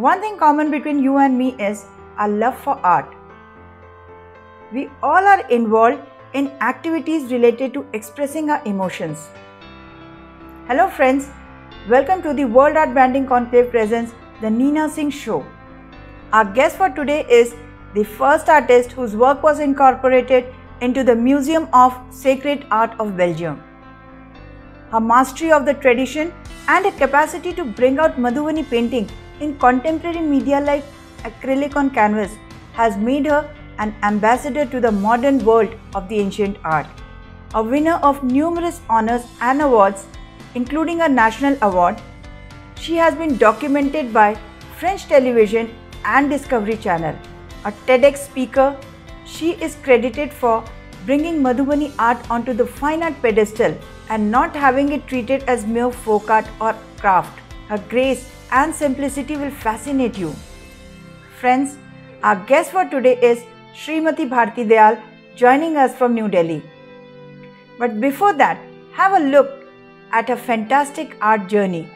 One thing common between you and me is our love for art. We all are involved in activities related to expressing our emotions. Hello friends, welcome to the World Art Branding Conclave presents the Neena Singh Show. Our guest for today is the first artist whose work was incorporated into the Museum of Sacred Art of Belgium. Her mastery of the tradition and a capacity to bring out Madhubani painting in contemporary media like acrylic on canvas has made her an ambassador to the modern world of the ancient art. A winner of numerous honors and awards, including a national award, she has been documented by French television and Discovery Channel. A TEDx speaker, she is credited for bringing Madhubani art onto the fine art pedestal and not having it treated as mere folk art or craft. Her grace and simplicity will fascinate you. Friends, our guest for today is Srimati Bharti Dayal, joining us from New Delhi. But before that, have a look at her fantastic art journey.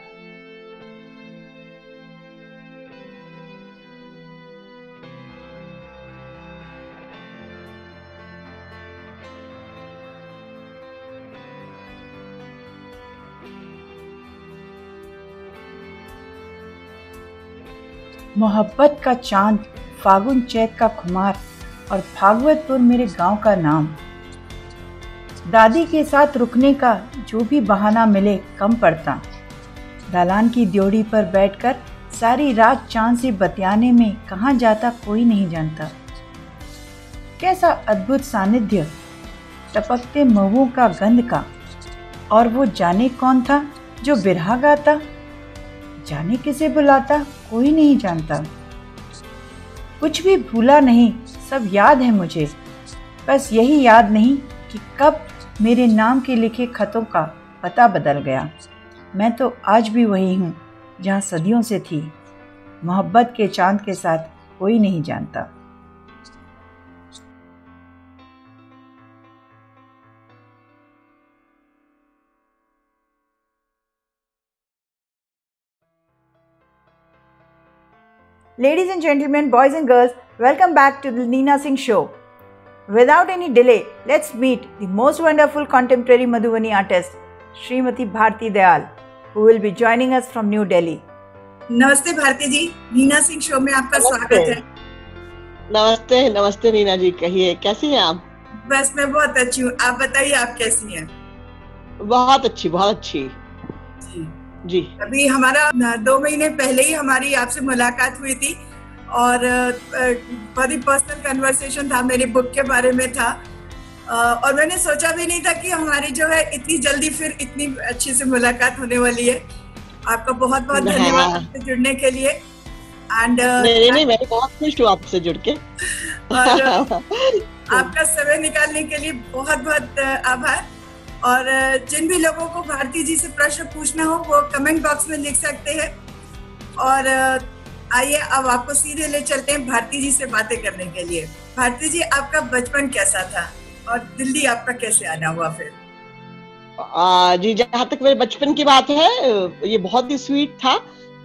मोहब्बत का चांद, फागुन चैत का खुमार और भागवतपुर मेरे गांव का नाम। दादी के साथ रुकने का जो भी बहाना मिले कम पड़ता। दालान की ड्योढ़ी पर बैठकर सारी रात चांद से बतियाने में कहाँ जाता कोई नहीं जानता। कैसा अद्भुत सानिध्य, टपकते महुओं का गंध का। और वो जाने कौन था जो बिरहा गाता, जाने किसे बुलाता कोई नहीं जानता। कुछ भी भूला नहीं, सब याद है मुझे, बस यही याद नहीं कि कब मेरे नाम के लिखे खतों का पता बदल गया। मैं तो आज भी वही हूँ जहाँ सदियों से थी, मोहब्बत के चांद के साथ कोई नहीं जानता। Ladies and gentlemen, boys and girls, welcome back to the Neena Singh Show. Without any delay, let's meet the most wonderful contemporary Madhubani artist, Srimati Bharti Dayal, who will be joining us from New Delhi. नमस्ते भारती जी, Neena Singh show में आपका स्वागत है। नमस्ते नमस्ते नीना जी, कहिए कैसी हैं आप? बस मैं बहुत अच्छी हूँ, आप बताइए आप कैसी हैं? बहुत अच्छी जी जी। अभी हमारा 2 महीने पहले ही हमारी आपसे मुलाकात हुई थी और बहुत ही पर्सनल कन्वर्सेशन था, मेरी बुक के बारे में था और मैंने सोचा भी नहीं था कि हमारी जो है इतनी जल्दी फिर इतनी अच्छी से मुलाकात होने वाली है। आपका बहुत बहुत धन्यवाद आपसे जुड़ने के लिए। एंड नहीं, मैं बहुत खुश हूँ आपसे जुड़ के। और आपका समय निकालने के लिए बहुत बहुत आभार। और जिन भी लोगों को भारती जी से प्रश्न पूछना हो वो कमेंट बॉक्स में लिख सकते हैं। और आइए अब आपको सीधे ले चलते हैं भारती जी से बातें करने के लिए। भारती जी, आपका बचपन कैसा था और दिल्ली आपका कैसे आना हुआ फिर? जी, जहाँ तक मेरे बचपन की बात है, ये बहुत ही स्वीट था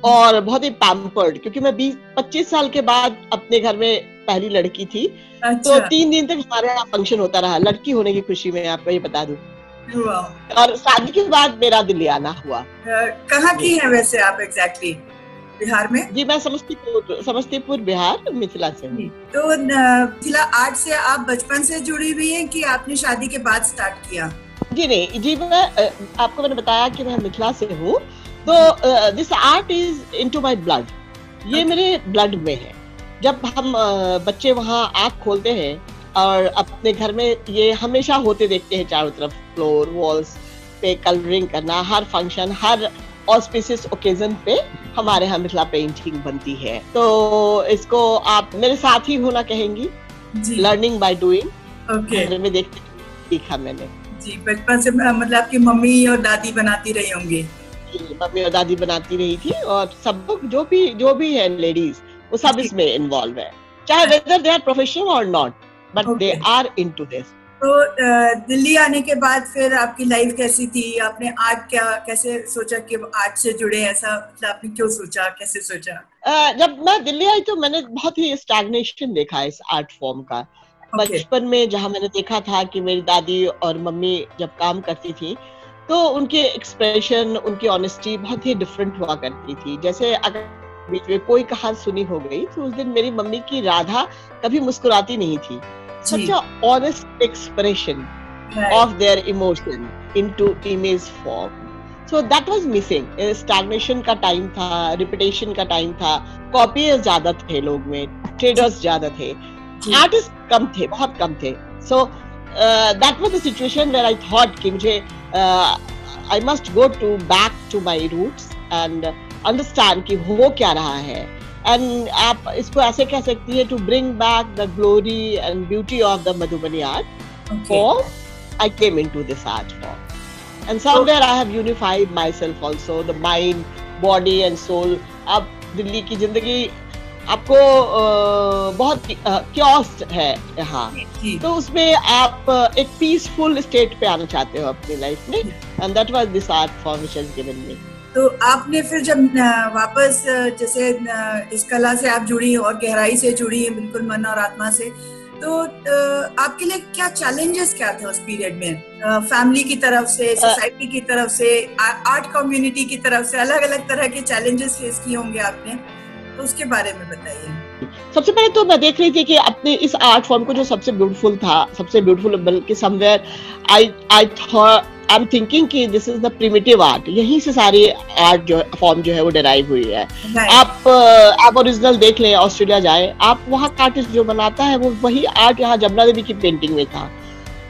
और बहुत ही पैम्पर्ड, क्योंकि मैं 20-25 साल के बाद अपने घर में पहली लड़की थी। अच्छा। तो 3 दिन तक हमारे यहाँ फंक्शन होता रहा लड़की होने की खुशी में, आपको ये बता दूं। और शादी के बाद मेरा दिल्ली आना हुआ। कहाँ की है वैसे आप एग्जैक्टली? बिहार में? जी, मैं समस्तीपुर बिहार, मिथिला से हूँ। तो मिथिला आर्ट से आप बचपन से जुड़ी हुई हैं कि आपने शादी के बाद स्टार्ट किया? जी नहीं जी, मैंने बताया कि मैं मिथिला से हूँ, तो this art is into my blood, ये मेरे ब्लड में है। जब हम बच्चे वहाँ आँख खोलते हैं और अपने घर में ये हमेशा होते देखते हैं, चारों तरफ फ्लोर वॉल्स पे कलरिंग करना, हर फंक्शन, हर ऑस्पिशियस ओकेजन पे हमारे यहाँ मिथिला पेंटिंग बनती है। तो इसको आप मेरे साथ ही होना कहेंगी, लर्निंग बाय डूइंग। घर में देखते सीखा मैंने। जी, बचपन से मतलब आपकी मम्मी और दादी बनाती रही होंगी? मम्मी और दादी बनाती रही थी और सब लोग जो भी है लेडीज, वो सब इसमें इन्वॉल्व है, चाहे वेदर दे आर प्रोफेशनल और not, but they are into this. तो दिल्ली आने के बाद फिर आपकी लाइफ कैसी थी? आपने आर्ट कैसे सोचा कि आर्ट से जुड़े? ऐसा मतलब आपने क्यों सोचा, कैसे सोचा? जब मैं दिल्ली आई तो मैंने बहुत ही स्टैग्नेशन देखा इस आर्ट फॉर्म का। बचपन में जहाँ मैंने देखा था कि मेरी दादी और मम्मी जब काम करती थी तो उनके एक्सप्रेशन, उनकी ऑनेस्टी बहुत ही डिफरेंट हुआ करती थी। जैसे अगर बीच में कोई कहानी सुनी हो गई तो उस दिन मेरी मम्मी की राधा कभी मुस्कुराती नहीं थी। Such a honest expression of their emotion into image form. So that was missing. Stagnation का टाइम था, repetition का टाइम था, कॉपीज ज्यादा थे लोग में, ट्रेडर्स ज्यादा थे, आर्टिस्ट कम थे, बहुत कम थे. So that was the situation where I thought कि मुझे I must go back to my roots and understand कि हो क्या रहा है. And आप इसको ऐसे कह सकती है to bring back the glory and beauty of the Madhubani art form. I came into this art form, and somewhere I have unified myself also, the mind, body and soul. अब दिल्ली की जिंदगी आपको बहुत क्योस है यहाँ, तो उसमें आप एक पीसफुल स्टेट पे आना चाहते हो अपनी लाइफ में, and that was this art form which has given me. तो आपने फिर जब वापस जैसे इस कला से आप जुड़ी और गहराई से जुड़ी है बिल्कुल मन और आत्मा से, तो आपके लिए क्या चैलेंजेस क्या थे उस पीरियड में? फैमिली की तरफ से, सोसाइटी की तरफ से, आर्ट कम्युनिटी की तरफ से, अलग अलग तरह के चैलेंजेस फेस किए होंगे आपने, तो उसके बारे में बताइए। सबसे पहले तो मैं देख रही थी कि अपने इस आर्ट फॉर्म को जो सबसे ब्यूटीफुल था, सबसे ब्यूटीफुल बल्कि समवेयर आई एम थिंकिंग कि this is the primitive art, यहीं से सारी आर्ट जो फॉर्म जो है वो डिराइव हुई है। आप ओरिजिनल देख लें, ऑस्ट्रेलिया जाए, आप वहाँ का आर्टिस्ट जो बनाता है वो वही आर्ट यहाँ जमुना देवी की पेंटिंग में था।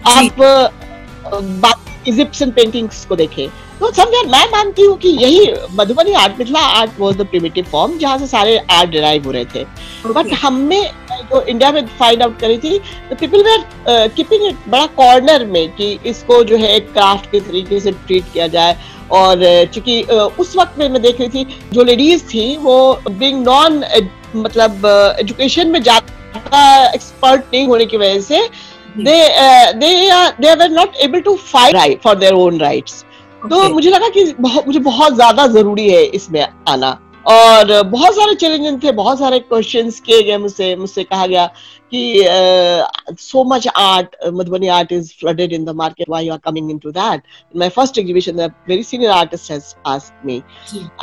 आप इजिप्शियन पेंटिंग्स को देखें तो समवेयर मैं मानती हूँ कि यही Madhubani art, Mithila art was the primitive form जहाँ से सारे आर्ट डिराइव हो रहे थे। बट हमने जो इंडिया में फाइंड आउट करी थी, तो पीपल वेर कीपिंग इट बड़ा कॉर्नर में कि इसको जो है एक क्राफ्ट के तरीके से ट्रीट किया जाए। और चूंकि उस वक्त में मैं देख रही थी जो लेडीज थी वो बीइंग नॉन मतलब एजुकेशन में ज्यादा एक्सपर्ट नहीं होने की वजह से they were not able to fight for their own rights. तो मुझे लगा कि मुझे बहुत ज्यादा जरूरी है इसमें आना, और बहुत सारे चैलेंजेस थे, बहुत सारे क्वेश्चंस किए गए मुझसे कहा गया कि so much art, Madhubani art is flooded in the market, why you are coming into that? In my first exhibition, a very senior artist has asked me.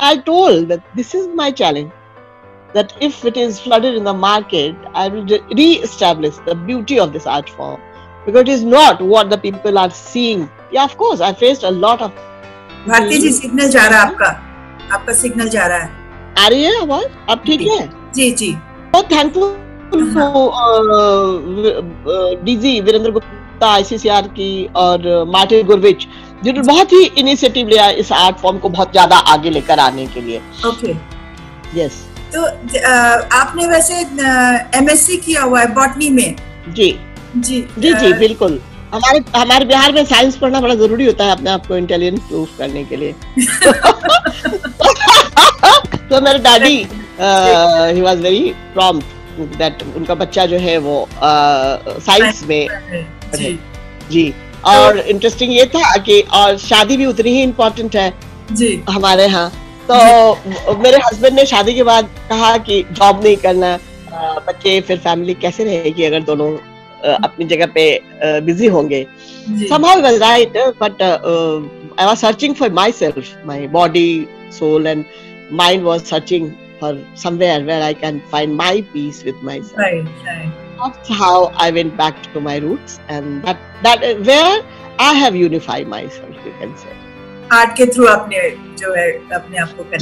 I told that this is my challenge, that if it is flooded in the market, I will re-establish the beauty of this art form, because it is not what the people are seeing. Yeah, of course, I faced a lot of. Bharti ji, signal जा रहा है आपका signal जा रहा है। आ रही है आवाज? अब ठीक है? जी जी। बहुत thankful DG Virendra Gupta ICCR की और मार्टिन गुरविच, जिन्होंने बहुत ही इनिशिएटिव लिया इस आर्ट फॉर्म को बहुत ज्यादा आगे लेकर आने के लिए। Okay, yes. तो आपने वैसे MSc किया हुआ है बॉटनी में? जी जी जी जी बिल्कुल। हमारे बिहार में साइंस पढ़ना बड़ा जरूरी होता है अपने आप को इंटेलिजेंट प्रूफ करने के लिए। तो मेरे daddy he was very prompt that उनका बच्चा जो है वो साइंस में जी। और इंटरेस्टिंग ये था कि और शादी भी उतनी ही इम्पोर्टेंट है जी हमारे यहाँ। तो मेरे हस्बैंड ने शादी के बाद कहा कि जॉब नहीं करना, बच्चे फिर फैमिली कैसे रहेगी अगर दोनों अपनी जगह पे बिजी होंगे। Somehow he was right, but I was searching for myself, my body, soul and mind was searching for somewhere where I can find my peace with myself. Right. That's how I went back to my roots, and that where I have unified myself, you can say. Art के through आपने जो है अपने आप को connect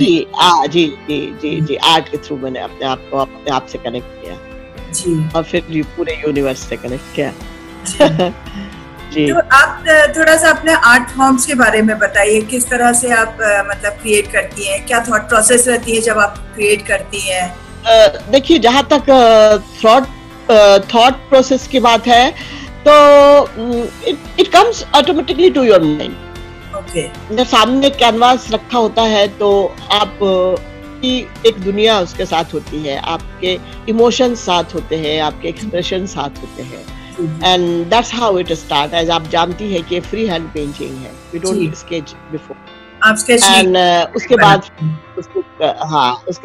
जी art के through मैंने अपने आप को अपने आप से कनेक्ट किया जी, और फिर पूरे यूनिवर्स से कनेक्ट किया जी। तो आप थोड़ा सा अपने आर्ट फॉर्म्स के बारे में बताइए, किस तरह से आप मतलब क्रिएट करती हैं, क्या थॉट प्रोसेस रहती है जब आप क्रिएट करती हैं? देखिए, जहाँ तक थॉट प्रोसेस की बात है तो it comes automatically to your mind. जब सामने कैनवास रखा होता है तो आप की एक दुनिया उसके साथ होती है, आपके इमोशंस साथ होते हैं, आपके एक्सप्रेशन साथ होते हैं। And that's how it start. As आप जानती है कि फ्री हैंड पेंटिंग है, वी डोंट स्केच बिफोर, आप स्केच एंड उसके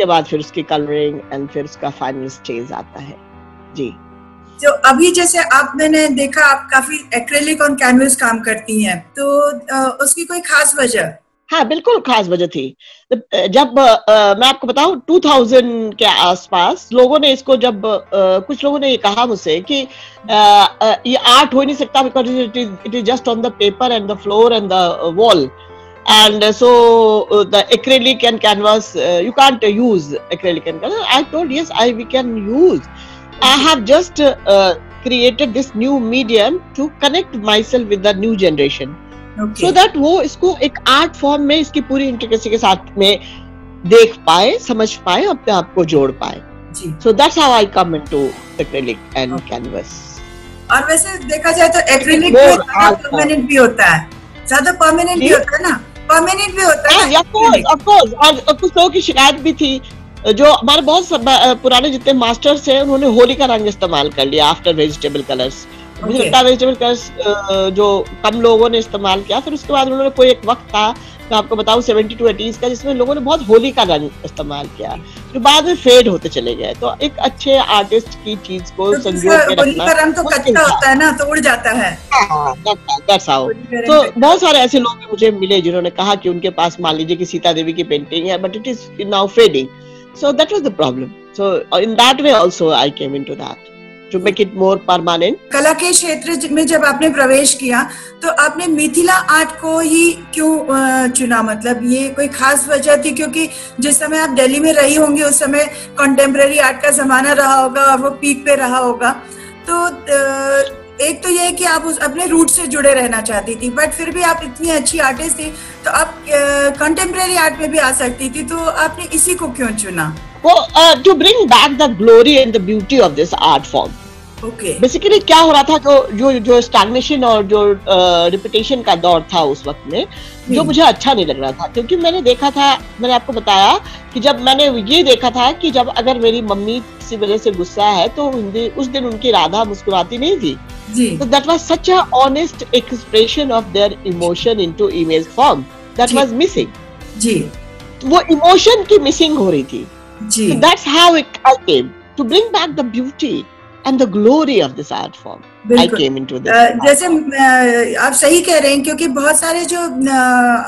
बाद फिर उसकी कलरिंग एंड फिर उसका फाइनल स्टेज आता है। जी, तो अभी जैसे मैंने देखा आप काफी एक्रेलिक ऑन कैनवस काम करती हैं, तो उसकी कोई खास वजह? हाँ, बिल्कुल खास वजह थी। जब मैं आपको बताऊं 2000 के आसपास लोगों ने इसको, जब कुछ लोगों ने ये कहा मुझसे कि ये आर्ट हो ही नहीं सकता, because it is just on the paper and the floor and the wall, and so the acrylic and canvas, you can't use acrylic and canvas. I told yes, we can use. I have just created this new medium to connect myself with the new generation, so that वो इसको एक art form में इसकी पूरी intricacy के साथ में देख पाए, समझ पाए, अपने आप को जोड़ पाए। So that's how I come into acrylic and canvas. और वैसे देखा जाए तो एक्रिलिक परमानेंट भी होता है, ज्यादा परमानेंट भी होता है ना, परमानेंट भी होता है। ऑफ कोर्स, और कुछ लोगों की शिकायत भी थी, जो हमारे बहुत पुराने जितने मास्टर्स हैं उन्होंने होली का रंग इस्तेमाल कर लिया आफ्टर वेजिटेबल कलर्स। मुझे लगता है वेजिटेबल कलर्स जो कम लोगों ने इस्तेमाल किया, फिर उसके बाद उन्होंने कोई एक वक्त था, मैं आपको बताऊं 70 to 80s का, जिसमें लोगों ने बहुत होली का रंग इस्तेमाल किया, जो बाद में फेड होते चले गए। तो एक अच्छे आर्टिस्ट की चीज को संजो के रखना, होली का रंग तो कच्चा होता है ना, तो उड़ जाता है। That's how. तो बहुत सारे ऐसे लोग मुझे मिले जिन्होंने कहा कि उनके पास मान लीजिए कि सीता देवी की पेंटिंग है, but it is now fading, so that was the problem. So in that way also I came into that to make it more permanent. कला के क्षेत्र में जब आपने प्रवेश किया तो आपने मिथिला आर्ट को ही क्यों चुना? मतलब ये कोई खास वजह थी? क्योंकि जिस समय आप दिल्ली में रही होंगी उस समय कंटेम्प्रेरी आर्ट का जमाना रहा होगा और वो पीक पे रहा होगा, तो एक तो ये है कि आप अपने रूट से जुड़े रहना चाहती थी, बट फिर भी आप इतनी अच्छी आर्टिस्ट थी तो आप कंटेम्प्रेरी आर्ट में भी आ सकती थी, तो आपने इसी को क्यों चुना? To bring back the glory and the beauty of this art form. Basically क्या हो रहा था, जो स्टैग्नेशन और जो रिपीटेशन का दौर था उस वक्त में, जो मुझे अच्छा नहीं लग रहा था। क्योंकि मैंने देखा था, मैंने आपको बताया कि जब मैंने ये देखा था कि जब अगर मेरी मम्मी किसी वजह से गुस्सा है तो उस दिन उनकी राधा मुस्कुराती नहीं थी, तो that was such a honest expression of their emotion into image form that was missing. जी, वो इमोशन की मिसिंग हो रही थी। So that's how I came to bring back the beauty and the glory of this art form. I came into this. जैसे आप सही कह रहे हैं, क्योंकि बहुत सारे जो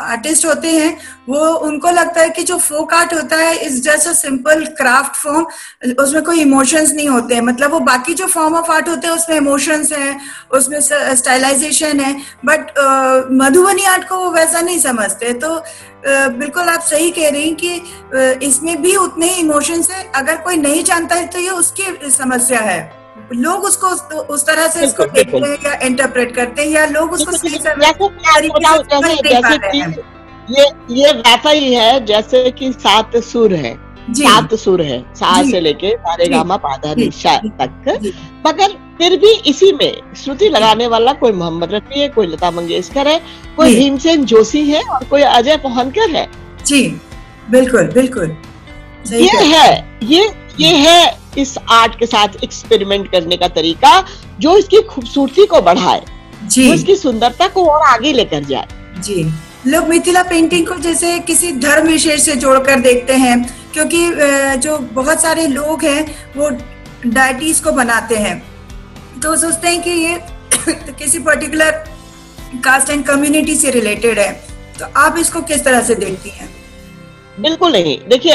आर्टिस्ट होते हैं वो उनको लगता है कि जो फोक आर्ट होता है is just a simple craft form, उसमें कोई इमोशंस नहीं होते हैं। मतलब वो बाकी जो फॉर्म ऑफ आर्ट होते हैं उसमें इमोशंस हैं, उसमें स्टाइलाइजेशन है, बट मधुबनी आर्ट को वो वैसा नहीं समझते। तो बिल्कुल आप सही कह रही हैं कि इसमें भी उतने ही इमोशंस है। अगर कोई नहीं जानता है तो ये उसकी समस्या है, लोग उसको उस तरह से इसको देखते हैं या इंटरप्रेट करते हैं, या लोग उसको सही ये वैसा ही है जैसे कि 7 सुर है, 7 सुर है, सा से लेके सारे गामा पाधा निशा तक, मगर फिर भी इसी में श्रुति लगाने वाला कोई मोहम्मद रफी है, कोई लता मंगेशकर है, कोई भीमसेन जोशी है और कोई अजय पोहनकर है। जी बिल्कुल बिल्कुल, ये है इस आर्ट के साथ एक्सपेरिमेंट करने का तरीका, जो इसकी खूबसूरती को बढ़ाए, जो इसकी सुंदरता को और आगे लेकर जाए। जी, लोग मिथिला पेंटिंग को जैसे किसी धर्म विशेष से जोड़कर देखते हैं, क्योंकि जो बहुत सारे लोग हैं वो डायटीज को बनाते हैं, तो सोचते हैं कि ये किसी पर्टिकुलर कास्ट एंड कम्युनिटी से रिलेटेड है। तो आप इसको किस तरह से देखती हैं? बिल्कुल नहीं, देखिए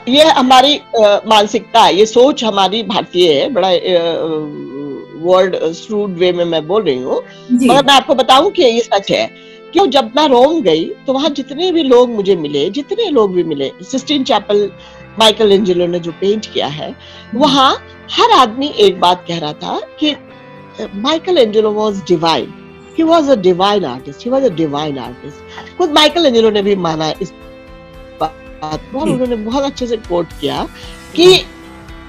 ये हमारी मानसिकता है, ये सोच हमारी भारतीय है, बड़ा वर्ड स्ट्रूड वे में मैं बोल रही हूँ, मगर मैं आपको बताऊं कि ये सच है। क्यों, जब मैं रोम गई तो वहां जितने भी लोग मुझे मिले, जितने लोग भी मिले, सिस्टीन चैपल माइकल एंजेलो ने जो पेंट किया है, वहां हर आदमी एक बात कह रहा था कि Michael Angelo was divine, he was a divine artist, he was a divine artist. खुद माइकल एंजेलो ने भी माना इस बात को, और उन्होंने बहुत अच्छे से कोट किया कि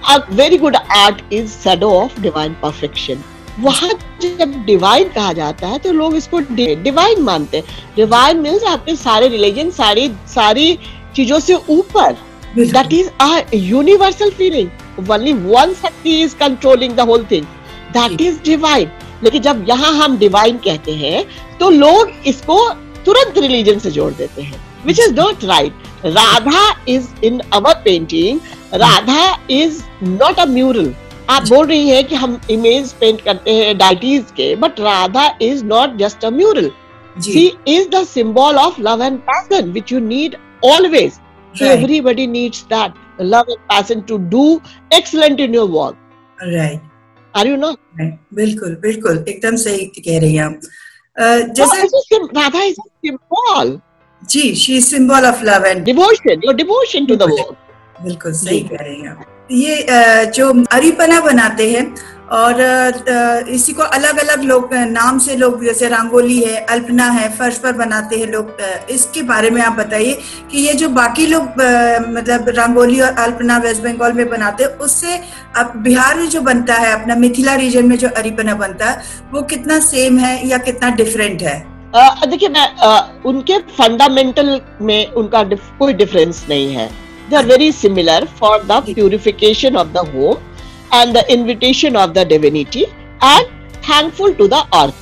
a very good art is shadow of divine perfection। वहां जब डिवाइन कहा जाता है तो लोग इसको डिवाइन मानते हैं। डिवाइन मीन्स आपके सारे रिलीजन, सारी चीजों से ऊपर, that is a universal feeling, only one शक्ति is controlling the whole thing, that is divine. लेकिन जब यहाँ हम डिवाइन कहते हैं तो लोग इसको तुरंत रिलीजन से जोड़ देते हैं, which is not right. Radha is in our painting, Radha is not a mural. आप बोल रही हैं कि हम इमेज पेंट करते हैं डाइटीज के, but Radha is not just a mural, she is the symbol of love and passion which you need always. So everybody needs that love and passion to do excellent in your work. Right. Are you not? बिल्कुल बिल्कुल एकदम सही कह रही हैं आप। जैसे Radha is symbol, जी, she is symbol of love and devotion, your devotion to the work. बिल्कुल सही कह रही हैं आप। ये जो अरिपना बनाते हैं और इसी को अलग अलग लोग नाम से लोग, जैसे रंगोली है, अल्पना है, फर्श पर बनाते हैं लोग, इसके बारे में आप बताइए कि ये जो बाकी लोग मतलब रंगोली और अल्पना वेस्ट बंगाल में बनाते हैं, उससे अब बिहार में जो बनता है, अपना मिथिला रीजन में जो अरिपना बनता है, वो कितना सेम है या कितना डिफरेंट है? देखिए, मैं उनके फंडामेंटल में उनका कोई डिफरेंस नहीं है। They are very similar for the purification of the home and the invitation of the divinity and thankful to the earth.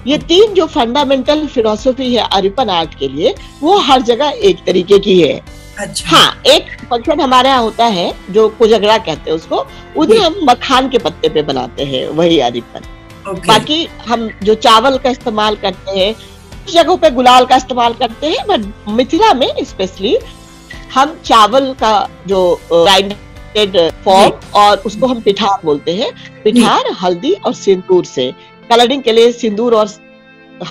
ये तीन जो फंडामेंटल फिलोसफी है अरिपन आर्ट के लिए, वो हर जगह एक तरीके की है। अच्छा। हाँ, एक फंक्शन हमारे यहाँ होता है जो कोजगरा कहते हैं उसको, उन्हें हम मखान के पत्ते पे बनाते हैं, वही अरिपन। बाकी हम जो चावल का इस्तेमाल करते हैं, कुछ जगहों पे गुलाल का इस्तेमाल करते हैं, बट मिथिला में स्पेशली हम चावल का जो ग्राइंडेड फॉर्म, और उसको हम पिठार बोलते हैं। पिठार, हल्दी और सिंदूर से, कलरिंग के लिए सिंदूर और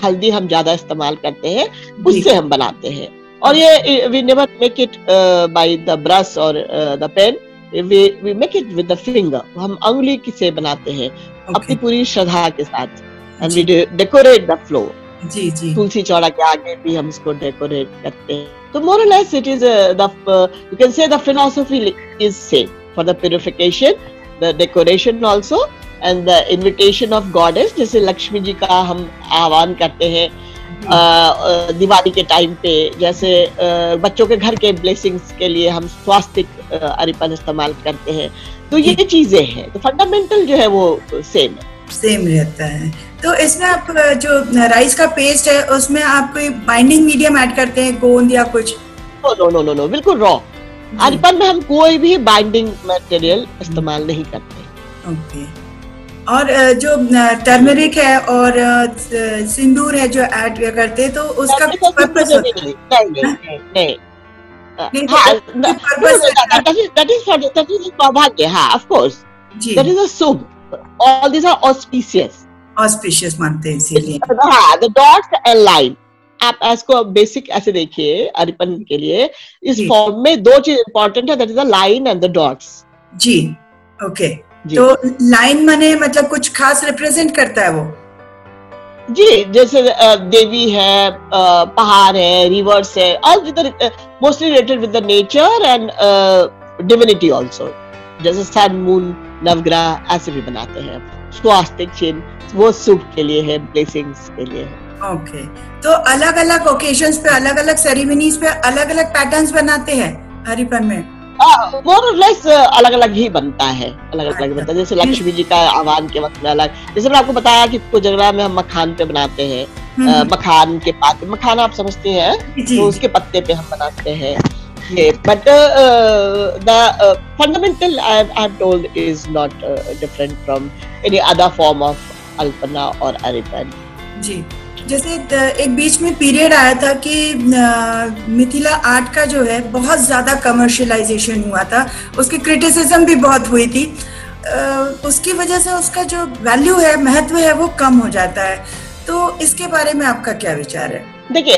हल्दी हम ज्यादा इस्तेमाल करते हैं, उससे हम बनाते हैं। और ये we never make it by the brush और the pen, we make it with the finger. हम उंगली से बनाते हैं अपनी पूरी श्रद्धा के साथ, and we decorate the floor. जी जी, तुलसी चौड़ा के आगे भी हम इसको डेकोरेट करते हैं। तो more or less it is you can say the philosophy is same for the purification, the decoration also, and the invitation of goddess। जैसे लक्ष्मी जी का हम आह्वान करते हैं दिवाली के टाइम पे, जैसे बच्चों के घर के ब्लेसिंग्स के लिए हम स्वास्तिक अरिपन इस्तेमाल करते हैं। तो ये चीजें हैं, तो फंडामेंटल जो है वो सेम रहता है। तो इसमें आप जो राइस का पेस्ट है, उसमें आप कोई बाइंडिंग मीडियम ऐड करते हैं, गोंद या कुछ? नो, बिल्कुल रॉ। अरिपन में हम कोई भी बाइंडिंग मटेरियल इस्तेमाल नहीं करते। ओके। और जो टर्मरिक है और सिंदूर है जो ऐड करते हैं, तो उसका पर्पस नहीं। सौभाग्य, हाँ, of course, that is a Shubh. All these are auspicious. Auspicious मानते हैं इसीलिए। हाँ, the dots and line। आप इसको बेसिक ऐसे देखिए, अरिपन के लिए इस फॉर्म में दो चीज इंपॉर्टेंट है, that is the line and the dots। जी, ओके। तो लाइन माने मतलब कुछ खास रिप्रेजेंट करता है वो? जी, जैसे देवी है, पहाड़ है, रिवर्स है, all mostly related with the nature and divinity also। जैसे सन, मून, नवग्रह ऐसे भी बनाते हैं। स्वास्तिक चिन्ह वो शुभ के लिए है, ब्लेसिंग्स के लिए है। ओके। तो अलग अलग ओकेजन्स पे, अलग अलग सेरेमनीज पे अलग अलग पैटर्न्स बनाते हैं अरिपन में? मोर और लेस अलग अलग ही बनता है, अलग अलग बनता है। जैसे लक्ष्मी जी का आह्वान के वक्त में अलग, जैसे मैंने आपको बताया कि कोजगरा में हम मखान पे बनाते हैं, मखान के पाते, मखान आप समझते हैं, तो उसके पत्ते पे हम बनाते हैं। But the fundamental I've told is not different from any other form of Alpana और अरिपन। जी, जैसे एक बीच में पीरियड आया था कि मिथिला आर्ट का जो है बहुत ज्यादा कमर्शियलाइजेशन हुआ था, उसकी क्रिटिसिज्म भी बहुत हुई थी, उसकी वजह से उसका जो वैल्यू है, महत्व है, वो कम हो जाता है। तो इसके बारे में आपका क्या विचार है? देखिए,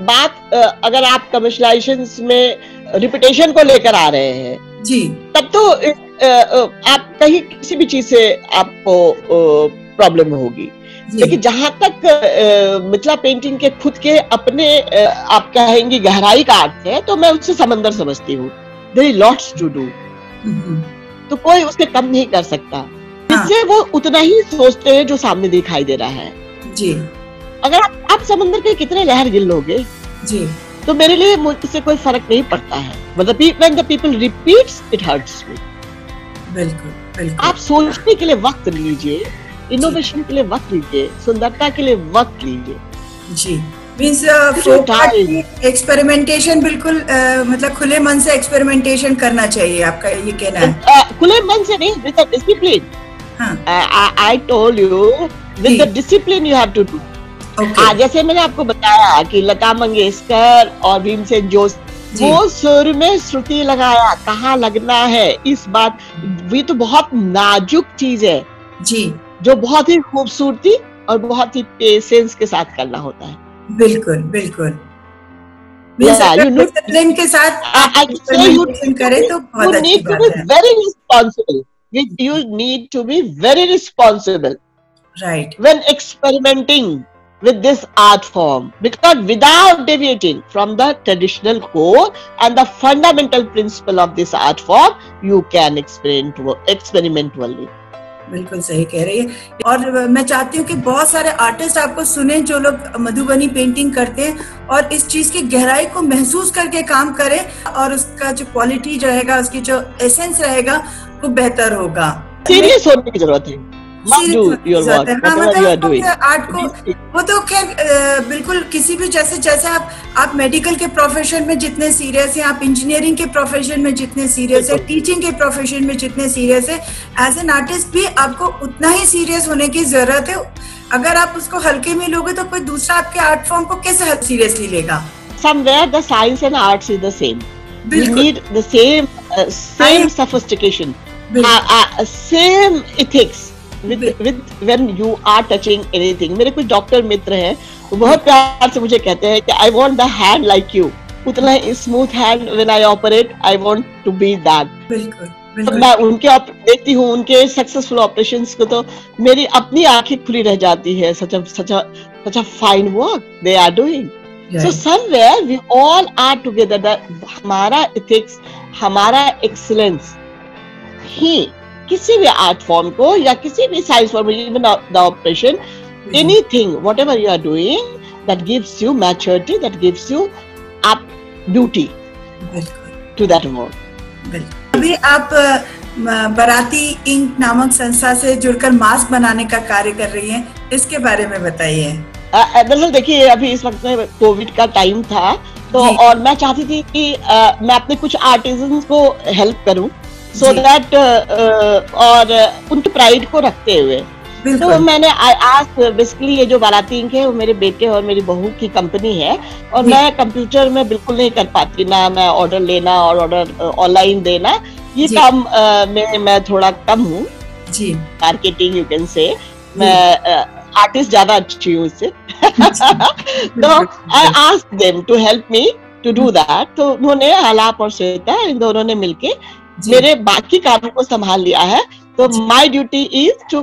बात अगर आप कमर्शियलाइजेशन में रिपुटेशन को लेकर आ रहे हैं जी, तब तो आप कहीं किसी भी चीज से आपको प्रॉब्लम होगी। लेकिन जहां तक मिथिला पेंटिंग के खुद के अपने आप कहेंगे गहराई का अर्थ है, तो मैं उससे समंदर समझती हूँ। There is lots to do, तो कोई उसके कम नहीं कर सकता। इससे वो उतना ही सोचते हैं जो सामने दिखाई दे रहा है जी। अगर आप समंदर के कितने लहर गिन लोगे जी, तो मेरे लिए इससे कोई फर्क नहीं पड़ता है। मतलब when the people repeats, it hurts me। बिल्कुल बिल्कुल। आप सोचने के लिए वक्त लीजिए, इनोवेशन के लिए वक्त लीजिए, सुंदरता के लिए वक्त लीजिए जी। मीन्स एक्सपेरिमेंटेशन बिल्कुल मतलब खुले मन से एक्सपेरिमेंटेशन करना चाहिए, आपका ये कहना है? खुले मन से नहीं, with discipline. I told you with the discipline you have to do. जैसे मैंने आपको बताया कि लता मंगेशकर और भीमसेन जोशी, वो सुर में श्रुति लगाया, कहाँ लगना है इस बात, ये तो बहुत नाजुक चीज है जी, जो बहुत ही खूबसूरती और बहुत ही पेशेंस के साथ करना होता है। बिल्कुल बिल्कुल। डिसिप्लिन के साथ करें तो बहुत अच्छी बात है। Very responsible, you need to be very responsible, right, when experimenting with this art form, because without deviating from the traditional core and the fundamental principle of this art form, you can experiment only. बिल्कुल सही कह रही है। और मैं चाहती हूँ कि बहुत सारे आर्टिस्ट आपको सुने जो लोग मधुबनी पेंटिंग करते हैं और इस चीज की गहराई को महसूस करके काम करें, और उसका जो क्वालिटी रहेगा, उसकी जो एसेंस रहेगा, वो बेहतर होगा। सीरियस होने की जरूरत है। आर्ट को वो तो खैर बिल्कुल किसी भी, जैसे आप मेडिकल के प्रोफेशन में जितने सीरियस हैं, आप इंजीनियरिंग के प्रोफेशन में जितने सीरियस है, टीचिंग के प्रोफेशन में जितने सीरियस है, एज एन आर्टिस्ट भी आपको उतना ही सीरियस होने की जरूरत है। अगर आप उसको हल्के में लोगे तो कोई दूसरा आपके आर्ट फॉर्म को कैसे सीरियसली लेगा? Somewhere the science and arts is the same. You need the same sophistication, same ethics. With when you are touching anything. मेरे कुछ डॉक्टर मित्र हैं, वो बहुत प्यार से मुझे कहते हैं कि I want the hand like you. उतना smooth hand when I operate, I want to be that. बिल्कुल। मैं उनके देखती हूँ, उनके सक्सेसफुल ऑपरेशंस को, तो मेरी अपनी आंखें खुली रह जाती है। such a fine work they are doing. So somewhere we all are together. हमारा ethics, हमारा excellence ही किसी भी आर्ट फॉर्म को या किसी भी science form, even the operation, anything, whatever you are doing, that gives you maturity, that gives you up beauty to that world. अभी आप बराती इंक नामक संस्था से जुड़कर मास्क बनाने का कार्य कर रही हैं, इसके बारे में बताइए। दरअसल देखिए, अभी इस वक्त में कोविड का टाइम था, तो और मैं चाहती थी कि मैं अपने कुछ आर्टिजन्स को हेल्प करूं, so that और उनके प्राइड को रखते हुए, तो मैंने आज बेसिकली ये जो बाराती इंक है वो मेरे बेटे और मेरी बहू की कंपनी है, और मैं कंप्यूटर में बिल्कुल नहीं कर पाती, ना मैं ऑर्डर लेना और ऑर्डर ऑनलाइन देना, ये काम में मैं थोड़ा कम हूँ जी। मार्केटिंग यू कैन से, मैं आर्टिस्ट ज्यादा अच्छी हूँ इससे। तो I asked them to help me to do that. तो उन्होंने, आलाप और श्वेता, इन दोनों ने मिलके मेरे बाकी कामों को संभाल लिया है। तो my duty is to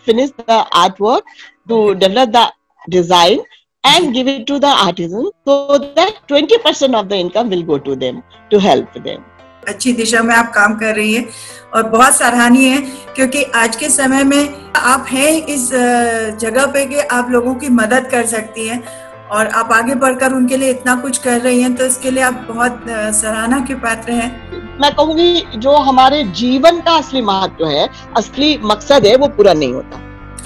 finish the art work, to develop the design and give it to the artisan, so that 20% of the income will go to them, to help them. अच्छी दिशा में आप काम कर रही हैं और बहुत सराहनीय है, क्योंकि आज के समय में आप हैं इस जगह पे कि आप लोगों की मदद कर सकती हैं और आप आगे बढ़कर उनके लिए इतना कुछ कर रही हैं, तो इसके लिए आप बहुत सराहना के पात्र हैं। मैं कहूँगी जो हमारे जीवन का असली महत्व है, असली मकसद है, वो पूरा नहीं होता,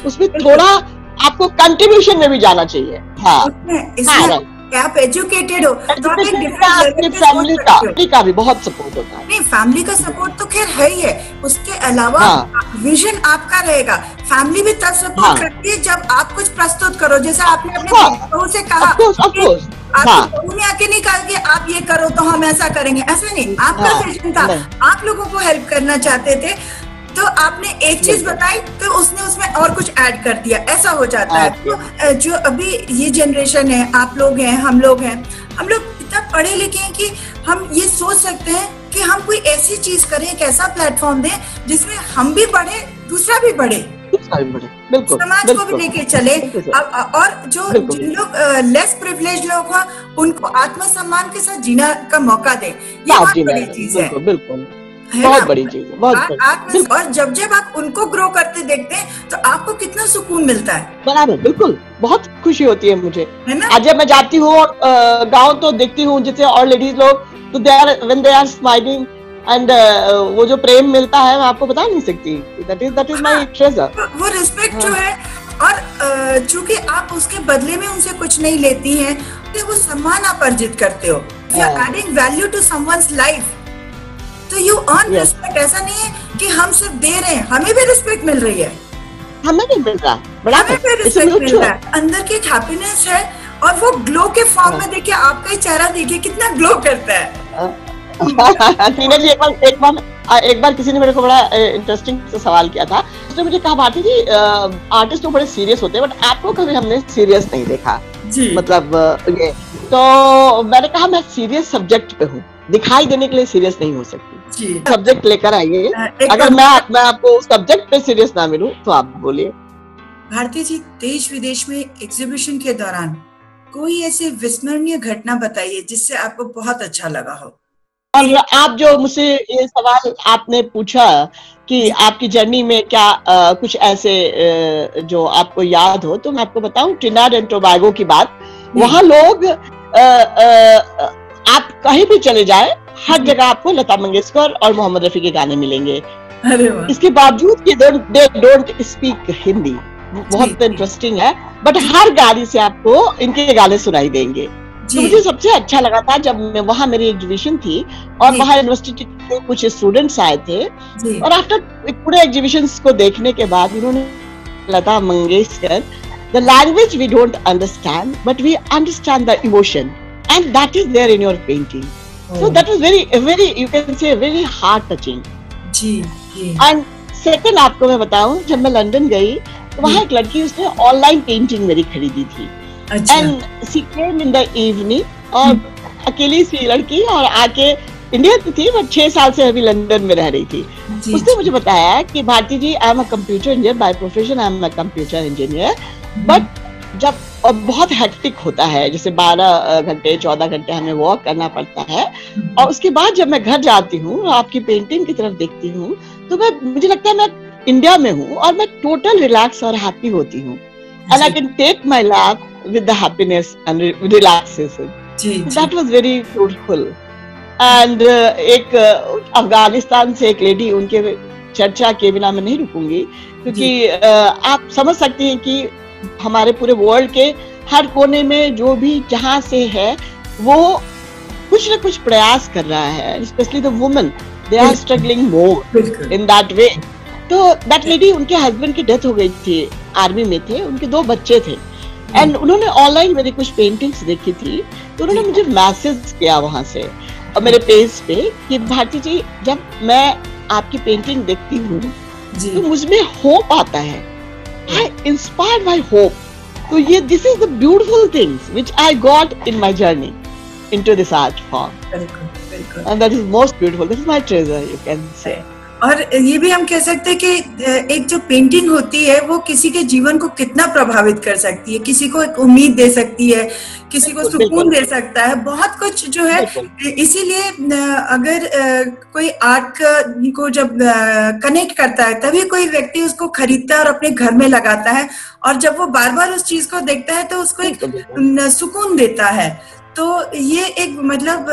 उसमें थोड़ा आपको कंट्रीब्यूशन में भी जाना चाहिए। हाँ, आप एजुकेटेड हो तो फैमिली का भी बहुत सपोर्ट होता है। नहीं, फैमिली का सपोर्ट तो खैर है ही है, उसके अलावा विजन आपका रहेगा। फैमिली भी तब सपोर्ट करती है जब आप कुछ प्रस्तुत करो, जैसे आपने अपने बहू से कहा, आपकी बहू ने आके नहीं कहा कि आप ये करो तो हम ऐसा करेंगे, ऐसा नहीं, आपका विजन था, आप लोगों को हेल्प करना चाहते थे, तो आपने एक चीज बताई तो उसने उसमें और कुछ ऐड कर दिया, ऐसा हो जाता है। तो जो अभी ये जनरेशन है, आप लोग हैं, हम लोग इतना पढ़े लिखे हैं कि हम ये सोच सकते हैं कि हम कोई ऐसी चीज करें, एक ऐसा प्लेटफॉर्म दें जिसमें हम भी बढ़े, दूसरा भी बढ़े, समाज को भी लेके चले। और जो जिन लोग लेस प्रिविलेज लोग हैं, उनको आत्मसम्मान के साथ जीना का मौका दें, ये बहुत बड़ी चीज है। बिल्कुल, बहुत बड़ी चीज है, बहुत बड़ी। और जब आप उनको ग्रो करते देखते हैं तो आपको कितना सुकून मिलता है। बराबर, बिल्कुल, बहुत खुशी होती है मुझे। है आज जब मैं जाती हूँ गाँव तो देखती हूँ जैसे और लेडीज लोग, तो when they are smiling, and वो जो प्रेम मिलता है मैं आपको बता नहीं सकती। That is my treasure. वो रिस्पेक्ट जो है, और चूंकि आप उसके बदले में उनसे कुछ नहीं लेती हैं, तो वो सम्मान आप अर्जित करते हो। You are adding value to someone's life, तो यू अर्न रिस्पेक्ट। ऐसा नहीं है कि हम सिर्फ दे रहे हैं, हमें भी रिस्पेक्ट मिल रही है, हमें भी मिल रहा है, हमें भी रिस्पेक्ट मिल रहा है। अंदर की एक हैप्पीनेस है, और वो ग्लो के फॉर्म में देखिए, आपका ही चेहरा देखिए कितना ग्लो करता है। टीना जी, एक बार किसी ने मेरे को बड़ा इंटरेस्टिंग सवाल किया था। उसने मुझे कहा, भारती जी आर्टिस्ट तो बड़े सीरियस होते हैं, बट आपको कभी हमने सीरियस नहीं देखा जी। मतलब ये तो मैंने कहा, मैं सीरियस सब्जेक्ट पे हूँ, दिखाई देने के लिए सीरियस नहीं हो सकती जी। सब्जेक्ट लेकर आइए, अगर मैं आपको सब्जेक्ट पे सीरियस ना मिलूं तो आप बोलिए। भारती जी, देश विदेश में एग्जीबिशन के दौरान कोई ऐसी विस्मरणीय घटना बताइए जिससे आपको बहुत अच्छा लगा हो। और आप जो मुझसे ये सवाल आपने पूछा कि आपकी जर्नी में क्या कुछ ऐसे जो आपको याद हो, तो मैं आपको बताऊं ट्रिनिडाड एंड टोबैगो की बात। वहाँ लोग आप कहीं भी चले जाए, हर जगह आपको लता मंगेशकर और मोहम्मद रफी के गाने मिलेंगे। इसके बावजूद कि दे डोंट स्पीक हिंदी, बहुत इंटरेस्टिंग है, बट हर गाड़ी से आपको इनके गाने सुनाई देंगे। तो मुझे सबसे अच्छा लगा था जब मैं वहाँ, मेरी एग्जीबिशन थी और वहाँ यूनिवर्सिटी के कुछ स्टूडेंट्स आए थे, और आफ्टर पूरे एग्जीबिशन को देखने के बाद उन्होंने Lata Mangeshkar, the language we don't understand but we understand the emotion and that is there in your painting. So that was very you can say very heart touching जी। एंड सेकंड आपको मैं बताऊं, जब मैं लंदन गई तो वहाँ एक लड़की, उसने ऑनलाइन पेंटिंग मेरी खरीदी थी। And she came in the evening, और अकेली सी लड़की, और आके इंडिया की थी बट 6 साल से अभी लंदन में रह रही थी। उसने मुझे बताया कि Bharati ji, I am a computer engineer by profession, I am a computer engineer, but जब बहुत हेक्टिक होता है, जैसे 12 घंटे 14 घंटे हमें वर्क करना पड़ता है, और उसके बाद जब मैं घर जाती हूँ, आपकी पेंटिंग की तरफ देखती हूँ, तो मुझे लगता है मैं इंडिया में हूँ और मैं टोटल रिलैक्स और हैप्पी होती हूँ, and I can take my life with the happiness and relaxation. That was very beautiful. And एक अफगानिस्तान से एक लेडी, उनके चर्चा के बिना मैं नहीं रुकूंगी, क्योंकि आप समझ सकती हैं कि हमारे पूरे वर्ल्ड के हर कोने में जो भी जहाँ से है, वो कुछ न कुछ प्रयास कर रहा है, specially the women, they are struggling more in that way. तो दैट लेडी, उनके हस्बैंड की डेथ हो गई थी, आर्मी में थे, उनके 2 बच्चे थे, एंड उन्होंने ऑनलाइन मेरी कुछ पेंटिंग्स देखी थी, तो उन्होंने मुझे मैसेज किया वहां से और मेरे पेज पे कि भारती जी, जब मैं आपकी पेंटिंग देखती हूँ तो मुझमें होप आता है, आई इंस्पायर्ड बाय होप। तो ये this is the beautiful things which I got in my journey into this art form, and that is most beautiful, this is my treasure, you can say. और ये भी हम कह सकते हैं कि एक जो पेंटिंग होती है वो किसी के जीवन को कितना प्रभावित कर सकती है, किसी को एक उम्मीद दे सकती है, किसी को सुकून दे सकता है, बहुत कुछ जो है। इसीलिए अगर कोई आर्ट को जब कनेक्ट करता है, तभी कोई व्यक्ति उसको खरीदता है और अपने घर में लगाता है, और जब वो बार बार उस चीज को देखता है तो उसको एक सुकून देता है। तो ये एक मतलब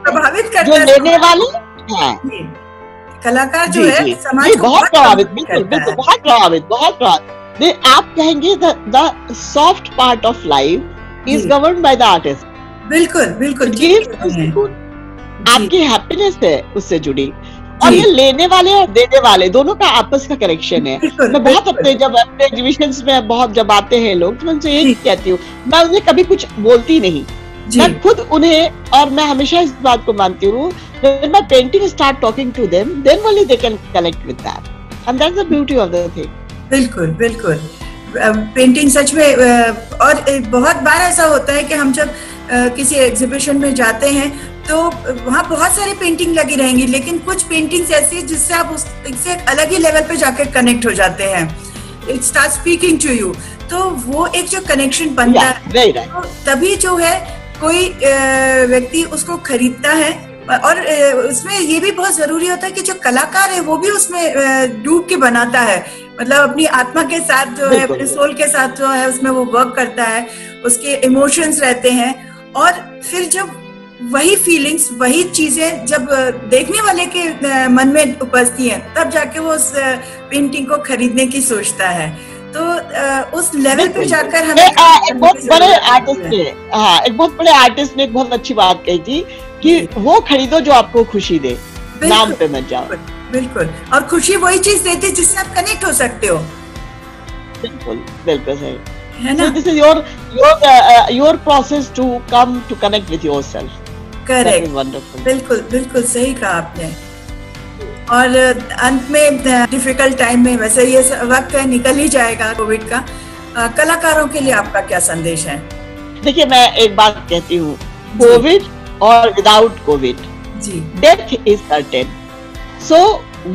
प्रभावित करता है लेने वाले, कलाकार जो है समाज को बहुत प्रभावित, बिल्कुल बहुत प्रभावित। आप कहेंगे the soft part of life is governed by the artist. बिल्कुल बिल्कुल, आपकी हैप्पीनेस है उससे जुड़ी, और ये लेने वाले और देने वाले दोनों का आपस का कनेक्शन है। मैं बहुत अपने एग्जीबिशंस में बहुत जब आते हैं लोग, तो मैं उनसे यही कहती हूँ, मैं उन्हें कभी कुछ बोलती नहीं, मैं खुद उन्हें, और मैं हमेशा इस बात को मानती हूँ, when my painting start talking to them, then only they can connect with that, and that's the beauty of the thing. बिल्कुल बिल्कुल, पेंटिंग सच में, और बहुत बार ऐसा होता है कि हम जब किसी एग्जीबिशन में जाते हैं तो वहाँ बहुत सारी पेंटिंग लगी रहेंगी, लेकिन कुछ पेंटिंग्स ऐसी है जिससे आप उससे एक अलग ही लेवल पे जाकर कनेक्ट हो जाते हैं, it start speaking to you, तो वो एक जो कनेक्शन बनता है, तो तभी जो है कोई व्यक्ति उसको खरीदता है। और उसमें ये भी बहुत जरूरी होता है कि जो कलाकार है वो भी उसमें डूब के बनाता है, मतलब अपनी आत्मा के साथ जो है, अपने सोल के साथ जो है उसमें वो वर्क करता है, उसके इमोशंस रहते हैं, और फिर जब वही फीलिंग्स, वही चीजें जब देखने वाले के मन में उपजती हैं, तब जाके वो उस पेंटिंग को खरीदने की सोचता है। तो उस लेवल पे जाकर हमें एक बहुत बड़े आर्टिस्ट ने, हाँ, एक बहुत बड़े आर्टिस्ट ने एक बहुत अच्छी बात कही थी कि वो खरीदो जो आपको खुशी दे, नाम पे मत जाओ। बिल्कुल, और खुशी वही चीज देती है जिससे आप कनेक्ट हो सकते हो। बिल्कुल बिल्कुल सही है ना? So this is your process to come to connect with yourself. Correct, That is wonderful. बिल्कुल बिल्कुल सही कहा आपने। और अंत में डिफिकल्ट टाइम में, वैसे ये वक्त है निकल ही जाएगा कोविड का, कलाकारों के लिए आपका क्या संदेश है? देखिए, मैं एक बात कहती हूँ, कोविड और विदाउट कोविड, जी, death is certain. So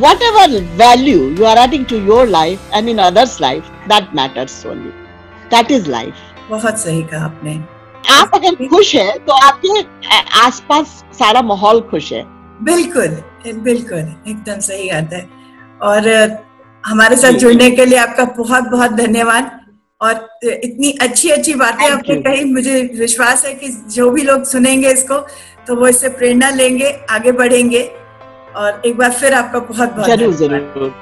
whatever value you are adding to your life and in others' life, that matters only. That is life. बहुत सही कहा आपने। आप अगर खुश है तो आपके आसपास सारा माहौल खुश है। बिल्कुल बिल्कुल, एकदम सही बात है। और हमारे साथ जुड़ने के लिए आपका बहुत बहुत धन्यवाद। और इतनी अच्छी अच्छी बातें आपने कही, मुझे विश्वास है कि जो भी लोग सुनेंगे इसको तो वो इससे प्रेरणा लेंगे, आगे बढ़ेंगे। और एक बार फिर आपका बहुत बहुत जरूर जरूर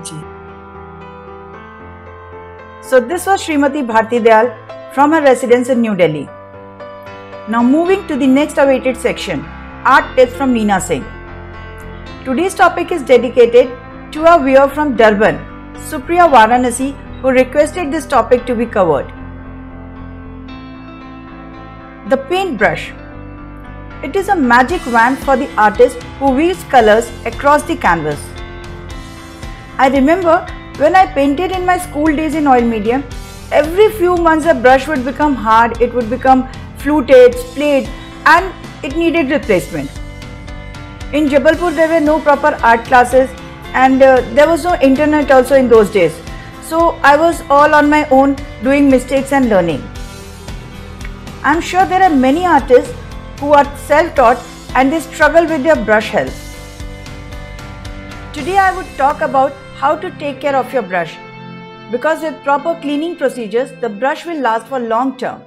जी। So this was Srimati Bharti Dayal from her residence in New Delhi. Now moving to the next awaited section, art tips from Neena Singh. Today's topic is dedicated to a viewer from Durban, Supriya Varanasi, who requested this topic to be covered. The paintbrush. It is a magic wand for the artist who weaves colors across the canvas. I remember when I painted in my school days in oil medium, every few months the brush would become hard, it would become fluted, splayed, and it needed replacement. In Jabalpur there were no proper art classes, and there was no internet also in those days. So I was all on my own doing mistakes and learning. I'm sure there are many artists who are self-taught and they struggle with their brush health. Today I would talk about how to take care of your brush, because with proper cleaning procedures, the brush will last for long term.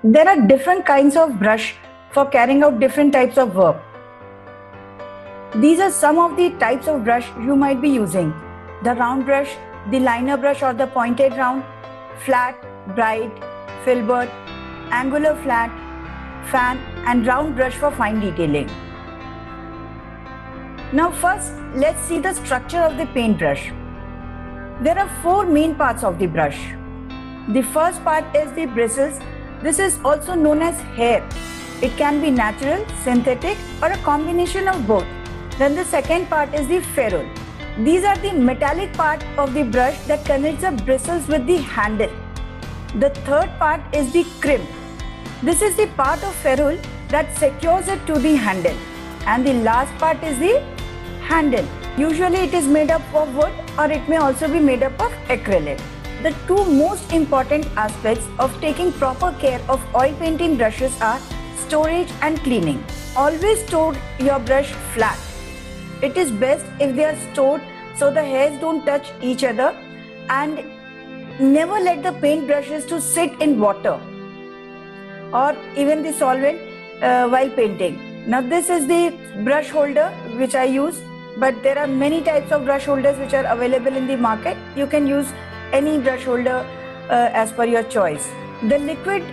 There are different kinds of brush for carrying out different types of work. These are some of the types of brush you might be using: the round brush, the liner brush or the pointed round, flat, bright, filbert, angular flat, fan, and round brush for fine detailing. Now first, let's see the structure of the paintbrush. There are four main parts of the brush. The first part is the bristles. This is also known as hair. It can be natural, synthetic, or a combination of both. Then the second part is the ferrule. These are the metallic part of the brush that connects the bristles with the handle. The third part is the crimp. This is the part of ferrule that secures it to the handle. And the last part is the handle. Usually it is made up of wood, or it may also be made up of acrylic. The two most important aspects of taking proper care of oil painting brushes are storage and cleaning. Always store your brush flat. It is best if they are stored so the hairs don't touch each other, and never let the paint brushes to sit in water or even the solvent while painting. Now this is the brush holder which I use, but there are many types of brush holders which are available in the market. You can use any brush holder as per your choice. The liquid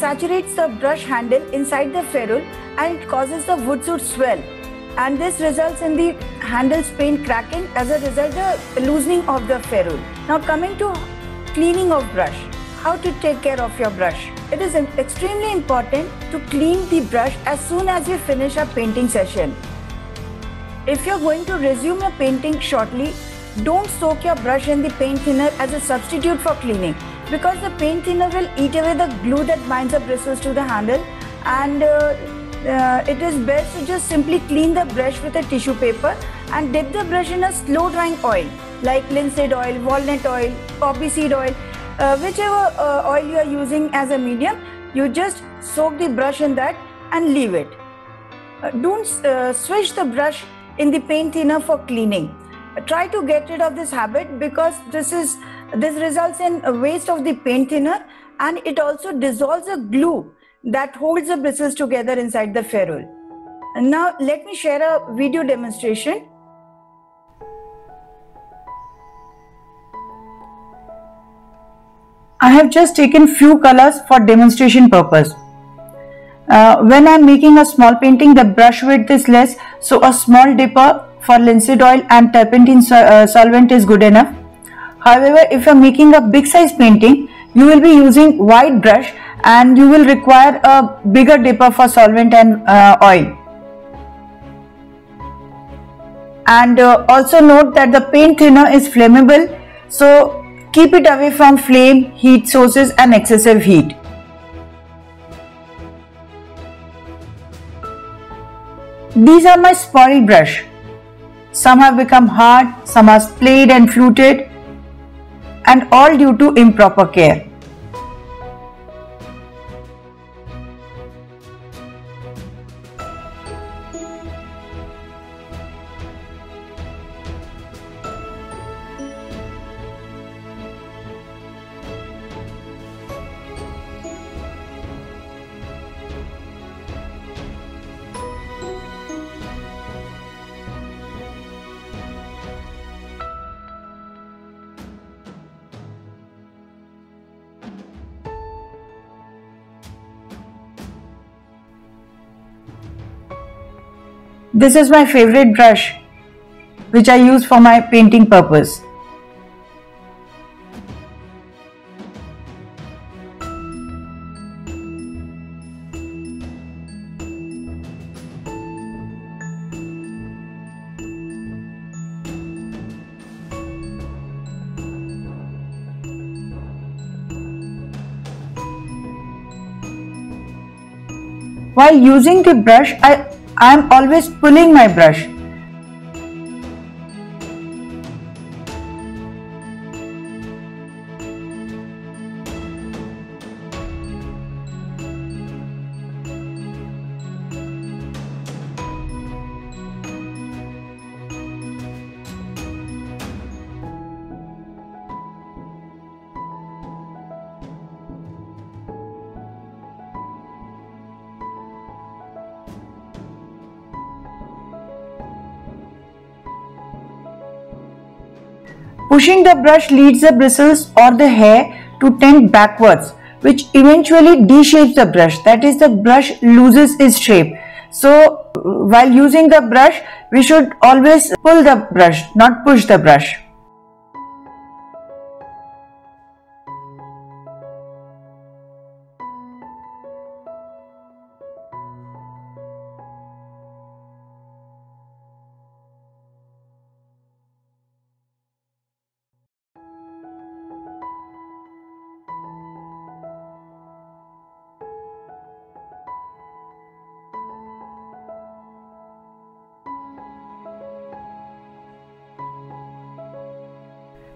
saturates the brush handle inside the ferrule, and it causes the wood to swell, and this results in the handle's paint cracking, as a result the loosening of the ferrule. Now coming to cleaning of brush, how to take care of your brush. It is extremely important to clean the brush as soon as you finish a painting session. If you are going to resume your painting shortly, don't soak your brush in the paint thinner as a substitute for cleaning, because the paint thinner will eat away the glue that binds the bristles to the handle, and it is best to just simply clean the brush with a tissue paper and dip the brush in a slow drying oil like linseed oil, walnut oil, poppy seed oil, whichever oil you are using as a medium, you just soak the brush in that and leave it. Don't swish the brush in the paint thinner for cleaning. Try to get rid of this habit, because this results in a waste of the paint thinner, and it also dissolves the glue that holds the bristles together inside the ferrule. And now let me share a video demonstration. I have just taken few colors for demonstration purpose. When I am making a small painting, the brush width is less, so a small dipper for linseed oil and turpentine solvent is good enough. However, if you are making a big size painting, you will be using wide brush and you will require a bigger dipper for solvent and oil. And also note that the paint thinner is flammable, so keep it away from flame, heat sources and excessive heat. These are my spoiled brush. Some have become hard, some are splayed and fluted, and all due to improper care. This is my favorite brush, which I use for my painting purpose. While using the brush, I am always pulling my brush. Pushing the brush leads the bristles or the hair to tend backwards, which eventually de-shapes the brush. That is, the brush loses its shape. So while using the brush, we should always pull the brush, not push the brush.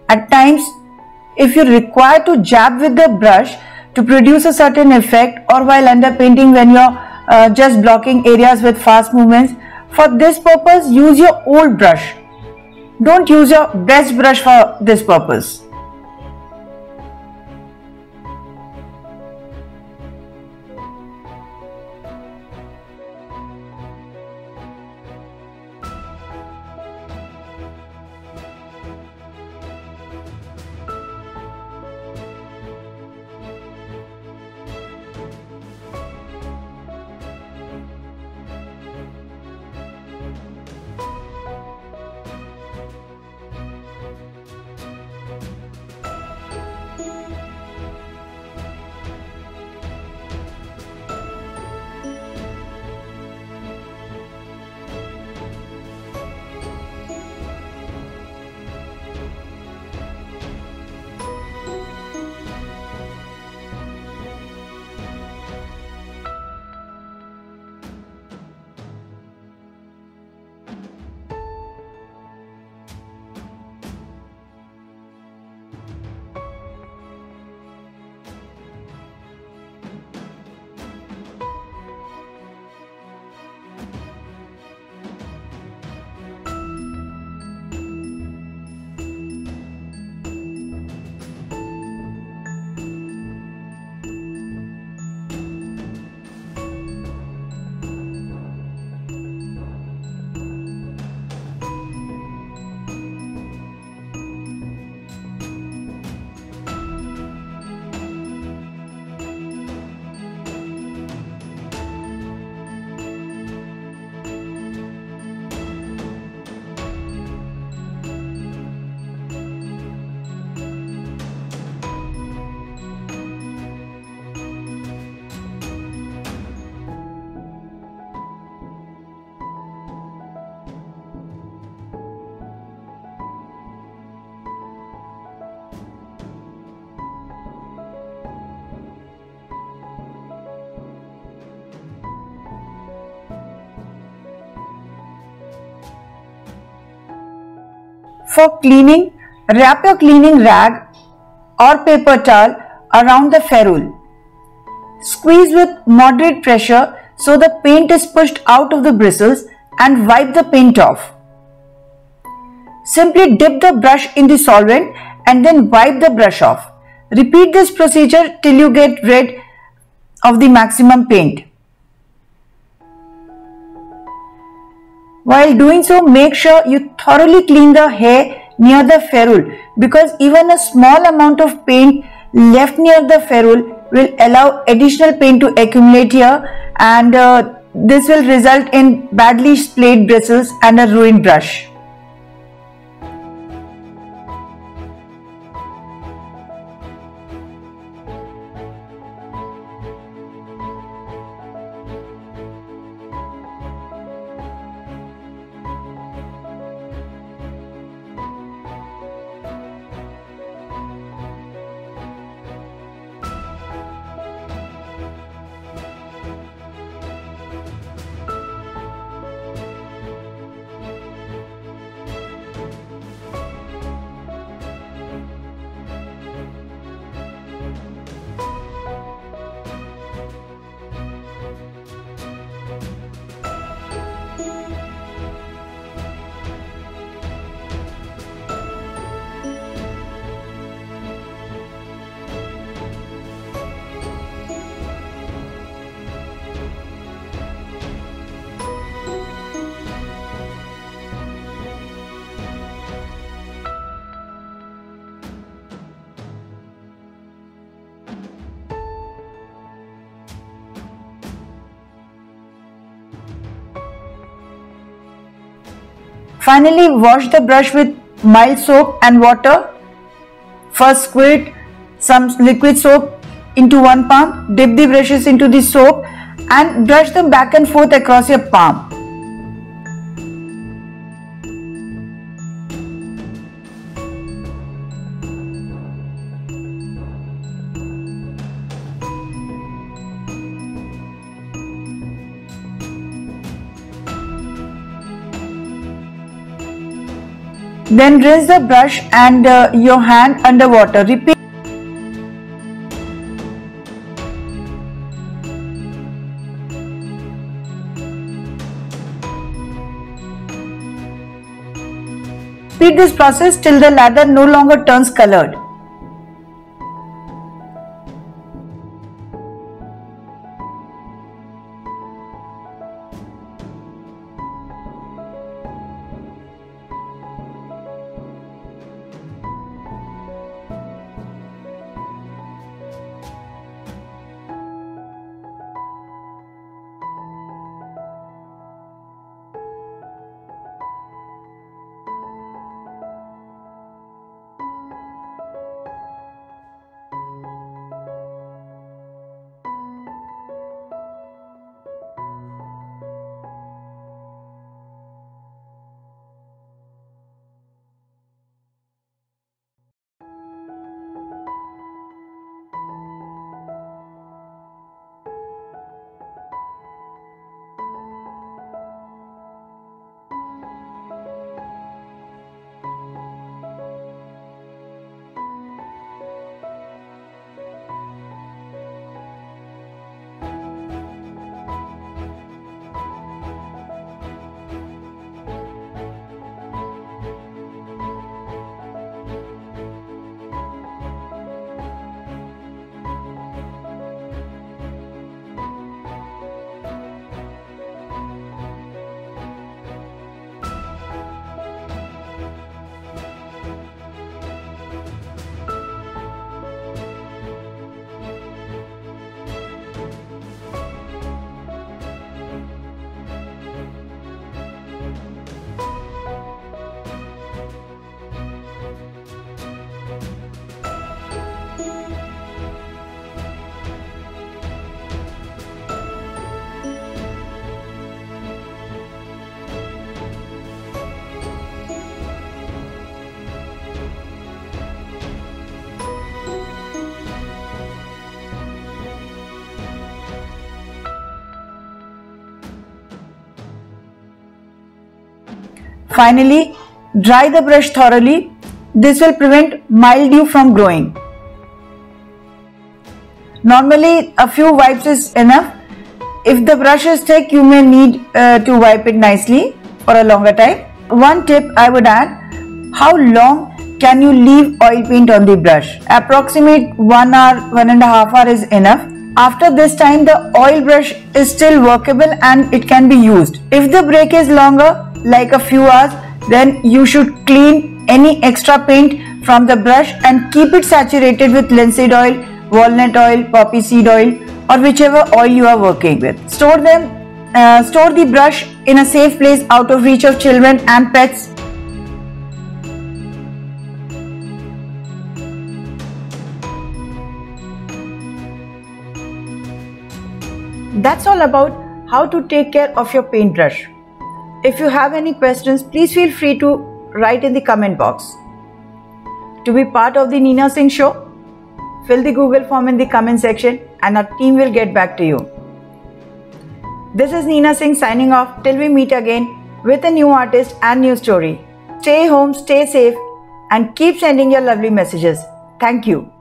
At times, if you require to jab with the brush to produce a certain effect, or while underpainting when you're just blocking areas with fast movements, for this purpose use your old brush. Don't use your best brush for this purpose. For cleaning, wrap your cleaning rag or paper towel around the ferrule. Squeeze with moderate pressure so the paint is pushed out of the bristles and wipe the paint off. Simply dip the brush in the solvent and then wipe the brush off. Repeat this procedure till you get rid of the maximum paint. While doing so, make sure you thoroughly clean the hair near the ferrule, because even a small amount of paint left near the ferrule will allow additional paint to accumulate here, and this will result in badly splayed bristles and a ruined brush. Finally, wash the brush with mild soap and water. First, squirt some liquid soap into one palm, dip the brushes into the soap and brush them back and forth across your palm. Then rinse the brush and your hand under water. Repeat. Repeat this process till the lather no longer turns colored. Finally, Dry the brush thoroughly. This will prevent mildew from growing. Normally, a few wipes is enough. If the brush is thick, you may need to wipe it nicely for a longer time. One tip I would add: how long can you leave oil paint on the brush? Approximate 1 hour, 1.5 hours is enough. After this time, the oil brush is still workable and it can be used. If the break is longer, like a few hours, then you should clean any extra paint from the brush and keep it saturated with linseed oil, walnut oil, poppy seed oil, or whichever oil you are working with. Store the brush in a safe place out of reach of children and pets. That's all about how to take care of your paintbrush. If you have any questions, please feel free to write in the comment box. To be part of the Neena Singh Show, fill the Google form in the comment section and our team will get back to you. This is Neena Singh signing off till we meet again with a new artist and new story. Stay home, stay safe and keep sending your lovely messages. Thank you.